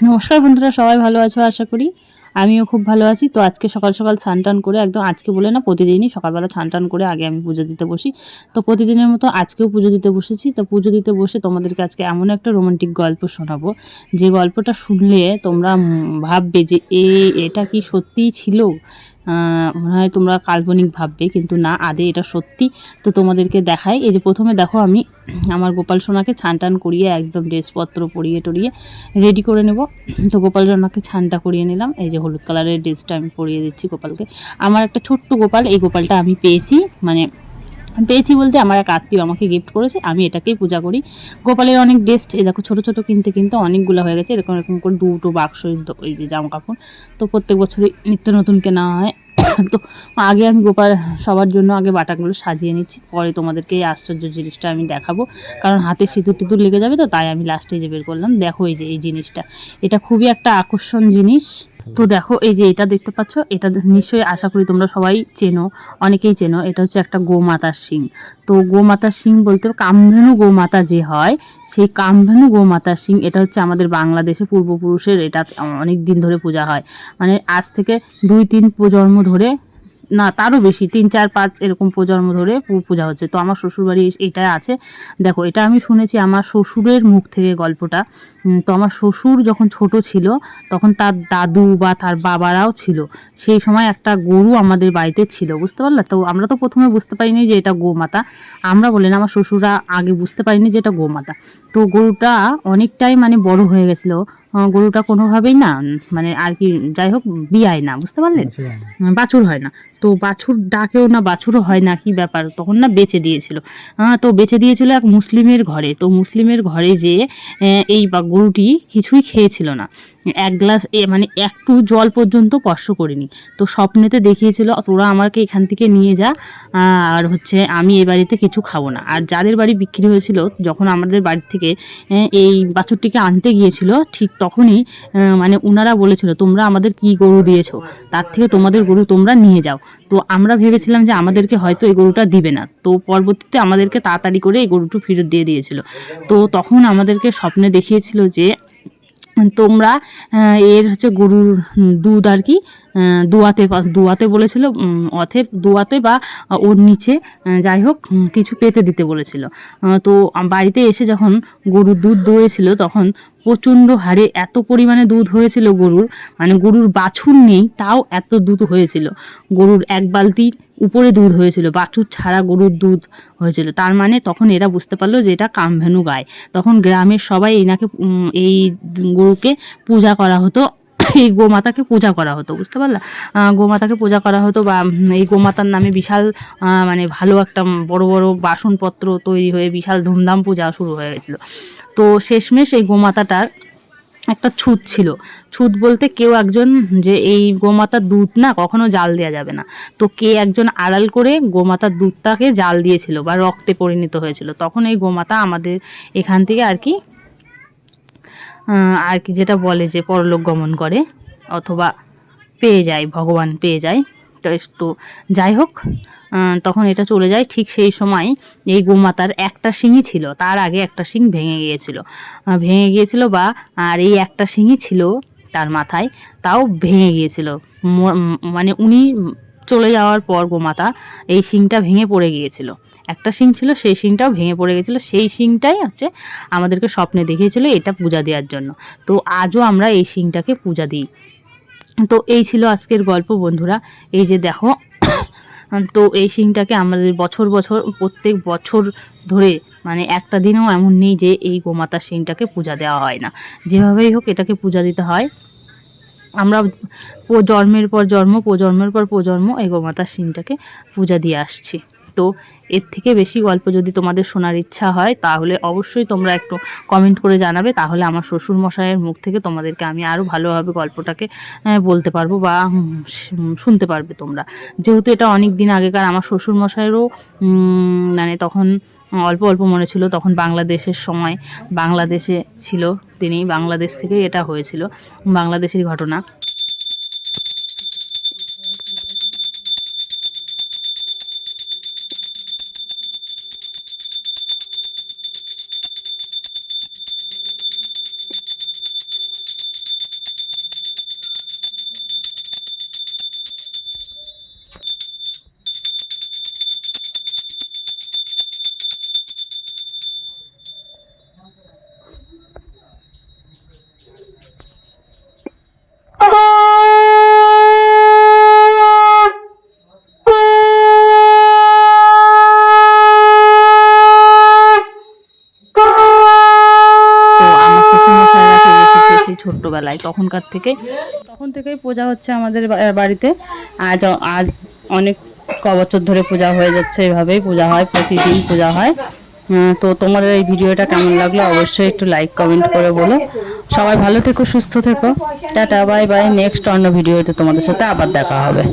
নমস্কার বন্ধুরা, সবাই ভালো আছো আশা করি। আমিও খুব ভালো আছি। তো আজকে সকাল সকাল স্নান টান করে, একদম আজকে বলে না প্রতিদিনই সকালবেলা স্নান টান করে আগে আমি পুজো দিতে বসি। তো প্রতিদিনের মতো আজকেও পুজো দিতে বসেছি। তো পুজো দিতে বসে তোমাদেরকে আজকে এমন একটা রোমান্টিক গল্প শোনাবো, যে গল্পটা শুনলে তোমরা ভাববে যে এটা কি সত্যিই ছিল। মনে হয় তোমরা কাল্পনিক ভাববে, কিন্তু না, আদে এটা সত্যি। তো তোমাদেরকে দেখাই। এই যে প্রথমে দেখো, আমি আমার গোপাল সোনাকে ছান টান করিয়ে একদম ড্রেসপত্র পরিয়ে টরিয়ে রেডি করে নেব। তো গোপাল সোনাকে ছানটা করিয়ে নিলাম। এই যে হলুদ কালারের ড্রেসটা আমি পরিয়ে দিচ্ছি গোপালকে। আমার একটা ছোট্ট গোপাল, এই গোপালটা আমি পেয়েছি, মানে পেয়েছি বলতে আমার এক আত্মীয় আমাকে গিফট করেছে, আমি এটাকেই পূজা করি। গোপালের অনেক ড্রেস, এই দেখো ছোটো ছোটো কিনতে কিনতে অনেকগুলো হয়ে গেছে, এরকম এরকম করে দুটো বাক্স, এই যে জামা কাপড়। তো প্রত্যেক বছরই নিত্য নতুন কেনা হয়। তো আগে আমি গোপাল সবার জন্য আগে বাটাগুলো সাজিয়ে নিচ্ছি, পরে তোমাদেরকে এই আশ্চর্য জিনিসটা আমি দেখাবো। কারণ হাতে সিঁদুর টিঁদুর লেগে যাবে, তো তাই আমি লাস্টে যে বের করলাম। দেখো এই যে এই জিনিসটা, এটা খুবই একটা আকর্ষণ জিনিস। তো দেখো এই যে এটা দেখতে পাচ্ছ, এটা নিশ্চয়ই আশা করি তোমরা সবাই চেনো, অনেকেই চেনো। এটা হচ্ছে একটা গোমাতার শিং। তো গোমাতার শিং বলতে কামধেনু গোমাতা যে হয়, সেই কামধেনু গোমাতার শিং, এটা হচ্ছে আমাদের বাংলাদেশে পূর্বপুরুষের, এটা অনেক দিন ধরে পূজা হয়। মানে আজ থেকে 2-3 প্রজন্ম ধরে, না তারও বেশি, 3-4-5 এরকম প্রজন্ম ধরে পূজা হচ্ছে। তো আমার শ্বশুরবাড়ি এটা আছে। দেখো এটা আমি শুনেছি আমার শ্বশুরের মুখ থেকে গল্পটা। তো আমার শ্বশুর যখন ছোট ছিল, তখন তার দাদু বা তার বাবারাও ছিল, সেই সময় একটা গরু আমাদের বাড়িতে ছিল, বুঝতে পারলে? তো আমরা তো প্রথমে বুঝতে পারিনি যে এটা গোমাতা। আমরা বলেন আমার শ্বশুররা আগে বুঝতে পারিনি যে এটা গোমাতা। তো গরুটা অনেকটাই মানে বড় হয়ে গেছিলো। গরুটা কোনোভাবেই না, মানে আর কি, যাই হোক, বিয়ায় না, বুঝতে পারলেন? বাছুর হয় না। তো বাছুর ডাকেও না, বাছুরও হয় না, কি ব্যাপার, তখন না বেচে দিয়েছিল। তো বেচে দিয়েছিল এক মুসলিমের ঘরে। তো মুসলিমের ঘরে যেয়ে এই গরুটি কিছুই খেয়েছিল না, এক গ্লাস মানে একটু জল পর্যন্ত স্পর্শ করিনি। তো স্বপ্নেতে দেখিয়েছিল, তোরা আমাকে এখান থেকে নিয়ে যা, আর হচ্ছে আমি এ বাড়িতে কিছু খাবো না। আর যাদের বাড়ি বিক্রি হয়েছিল, যখন আমাদের বাড়ি থেকে এই বাছুরটিকে আনতে গিয়েছিল, ঠিক তখনই মানে ওনারা বলেছিল, তোমরা আমাদের কি গরু দিয়েছো, তার থেকে তোমাদের গরু তোমরা নিয়ে যাও। তো আমরা ভেবেছিলাম যে আমাদেরকে হয়তো এই গরুটা দিবে না। তো পরবর্তীতে আমাদেরকে তাড়াতাড়ি করে এই গরুটা ফেরত দিয়ে দিয়েছিল। তো তখন আমাদেরকে স্বপ্নে দেখিয়েছিল যে তোমরা এর হচ্ছে গরুর দুধ আর কি দোয়াতে দোয়াতে বলেছিল, অথেব দোয়াতে বা ওর নিচে, যাই হোক, কিছু পেতে দিতে বলেছিল। তো বাড়িতে এসে যখন গরুর দুধ দোয়েছিল, তখন প্রচণ্ড হারে এত পরিমাণে দুধ হয়েছিল গরুর, মানে গরুর বাছুর নেই তাও এত দুধ হয়েছিল। গরুর এক বালতি উপরে দুধ হয়েছিল, বাছুর ছাড়া গরুর দুধ হয়েছিল। তার মানে তখন এরা বুঝতে পারলো যে এটা কামধেনু গায়। তখন গ্রামের সবাই এনাকে এই গরুকে পূজা করা হতো, এই গোমাতাকে পূজা করা হতো, বুঝতে পারলা? গোমাতাকে পূজা করা হতো, বা এই গোমাতার নামে বিশাল মানে ভালো একটা বড় বড় বাসনপত্র তৈরি হয়ে বিশাল ধুমধাম পূজা শুরু হয়ে গেছিলো। তো শেষমেশ এই গোমাতাটার একটা ছুত ছিল। ছুত বলতে কেউ একজন, যে এই গোমাতার দুধ না কখনো জাল দেওয়া যাবে না। তো কে একজন আড়াল করে গোমাতার দুধটাকে জাল দিয়েছিল বা রক্তে পরিণত হয়েছিল, তখন এই গোমাতা আমাদের এখান থেকে আর কি, আর কি যেটা বলে যে পরলোক গমন করে, অথবা পেয়ে যায়, ভগবান পেয়ে যায়। তো যাই হোক, তখন এটা চলে যায়। ঠিক সেই সময় এই গোমাতার একটা শিংই ছিল, তার আগে একটা শিং ভেঙে গিয়েছিল বা, আর এই একটা শিংই ছিল তার মাথায়, তাও ভেঙে গিয়েছিল। মানে উনি চলে যাওয়ার পর গোমাতা এই শিংটা ভেঙে পড়ে গিয়েছিল। একটা শিং ছিল, সেই শিংটাও ভেঙে পড়ে গেছিলো। সেই শিংটাই হচ্ছে আমাদেরকে স্বপ্নে দেখিয়েছিল এটা পূজা দেওয়ার জন্য। তো আজও আমরা এই শিংটাকে পূজা দিই। তো এই ছিল আজকের গল্প বন্ধুরা। এই যে দেখো, তো এই শিংটাকে আমাদের বছর বছর, প্রত্যেক বছর ধরে, মানে একটা দিনও এমন নেই যে এই গোমাতার শিংটাকে পূজা দেওয়া হয় না। যেভাবেই হোক এটাকে পূজা দিতে হয়। আমরা জন্মের পর জন্ম, প্রজন্মের পর প্রজন্ম এই গোমাতার শিংটাকে পূজা দিয়ে আসছি। তো এর থেকে বেশি গল্প যদি তোমাদের শোনার ইচ্ছা হয়, তাহলে অবশ্যই তোমরা একটু কমেন্ট করে জানাবে, তাহলে আমার শ্বশুর মশাইয়ের মুখ থেকে তোমাদেরকে আমি আরও ভালোভাবে গল্পটাকে বলতে পারবো, বা শুনতে পারবে তোমরা। যেহেতু এটা অনেক দিন আগেকার, আমার শ্বশুর মশাইয়েরও মানে তখন অল্প অল্প মনে ছিল, তখন বাংলাদেশের সময় বাংলাদেশে ছিল তিনি, বাংলাদেশ থেকে এটা হয়েছিল, বাংলাদেশের ঘটনা। সেই ছোট্টবেলায় তখন থেকেই পূজা হচ্ছে আমাদের বাড়িতে। আজ আজ অনেক বছর ধরে পূজা হয়ে যাচ্ছে, এভাবেই পূজা হয়, প্রতিদিন পূজা হয়। তো তোমাদের এই ভিডিওটা কেমন লাগলো অবশ্যই একটু লাইক কমেন্ট করে বলো। সবাই ভালো থেকো, সুস্থ থেকো, টাটা বাই বাই। নেক্সট অন্য ভিডিওতে তোমাদের সাথে আবার দেখা হবে।